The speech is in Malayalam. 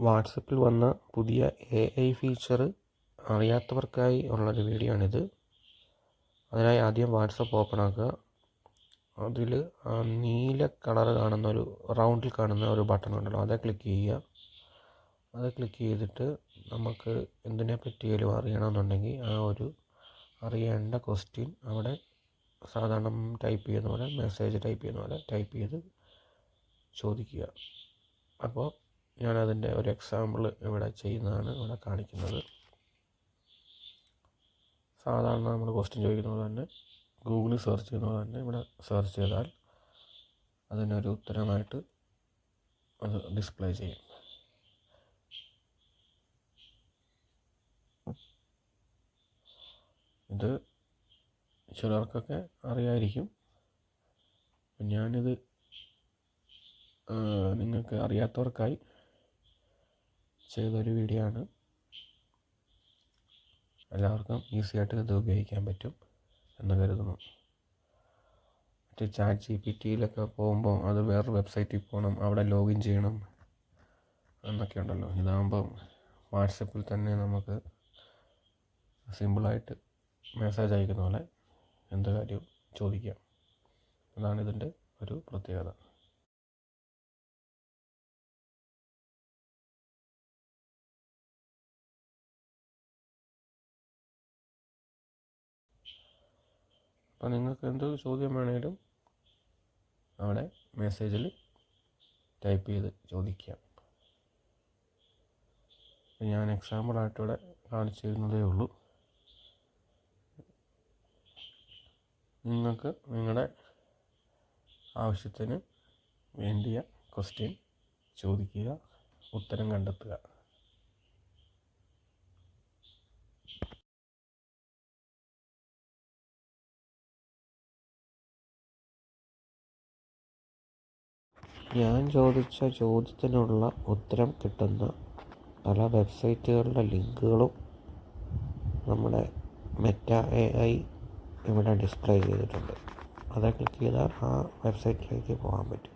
വാട്സപ്പിൽ വന്ന പുതിയ AI ഫീച്ചർ അറിയാത്തവർക്കായി ഉള്ളൊരു വീഡിയോ ആണിത്. അതിനായി ആദ്യം വാട്സപ്പ് ഓപ്പൺ ആക്കുക. അതിൽ നീല കളർ കാണുന്ന ഒരു റൗണ്ടിൽ കാണുന്ന ഒരു ബട്ടൺ ഉണ്ടല്ലോ, അത് ക്ലിക്ക് ചെയ്യുക. അത് ക്ലിക്ക് ചെയ്തിട്ട് നമുക്ക് എന്തിനെ പറ്റിയാലും അറിയണമെന്നുണ്ടെങ്കിൽ അറിയേണ്ട ക്വസ്റ്റ്യൻ അവിടെ സാധാരണ ടൈപ്പ് ചെയ്യുന്ന പോലെ, മെസ്സേജ് ടൈപ്പ് ചെയ്യുന്ന പോലെ ടൈപ്പ് ചെയ്ത് ചോദിക്കുക. അപ്പോൾ ഞാനതിൻ്റെ ഒരു എക്സാമ്പിൾ ഇവിടെ ചെയ്യുന്നതാണ് ഇവിടെ കാണിക്കുന്നത്. സാധാരണ നമ്മൾ ക്വസ്റ്റ്യൻ ചോദിക്കുന്നത് തന്നെ ഗൂഗിളിൽ സെർച്ച് ചെയ്യുന്നത് തന്നെ ഇവിടെ സെർച്ച് ചെയ്താൽ അതിനൊരു ഉത്തരമായിട്ട് അത് ഡിസ്പ്ലേ ചെയ്യും. ഇത് ചിലർക്കൊക്കെ അറിയായിരിക്കും. ഞാനിത് നിങ്ങൾക്ക് അറിയാത്തവർക്കായി ചെയ്തൊരു വീഡിയോ ആണ്. എല്ലാവർക്കും ഈസിയായിട്ട് ഇത് ഉപയോഗിക്കാൻ പറ്റും എന്ന് കരുതുന്നു. ChatGPTയിലൊക്കെ പോകുമ്പോൾ അത് വേറൊരു വെബ്സൈറ്റിൽ പോകണം, അവിടെ ലോഗിൻ ചെയ്യണം എന്നൊക്കെ ഉണ്ടല്ലോ. ഇതാകുമ്പം വാട്സപ്പിൽ തന്നെ നമുക്ക് സിമ്പിളായിട്ട് മെസ്സേജ് അയക്കുന്ന പോലെ എന്ത് കാര്യവും ചോദിക്കാം. അതാണ് ഇതിൻ്റെ ഒരു പ്രത്യേകത. അപ്പോൾ നിങ്ങൾക്ക് എന്ത് ചോദ്യം വേണേലും അവിടെ മെസ്സേജിൽ ടൈപ്പ് ചെയ്ത് ചോദിക്കാം. ഞാൻ എക്സാമ്പിളായിട്ട് ഇവിടെ കാണിച്ചു തരുന്നതേ ഉള്ളൂ. നിങ്ങൾക്ക് നിങ്ങളുടെ ആവശ്യത്തിന് വേണ്ടിയ ക്വസ്റ്റ്യൻ ചോദിക്കുക, ഉത്തരം കണ്ടെത്തുക. ഞാൻ ചോദിച്ച ചോദ്യത്തിനുള്ള ഉത്തരം കിട്ടുന്ന പല വെബ്സൈറ്റുകളുടെ ലിങ്കുകളും നമ്മുടെ മെറ്റ AI ഇവിടെ ഡിസ്പ്ലേ ചെയ്തിട്ടുണ്ട്. അത് ക്ലിക്ക് ചെയ്താൽ ആ വെബ്സൈറ്റിലേക്ക് പോകാൻ പറ്റും.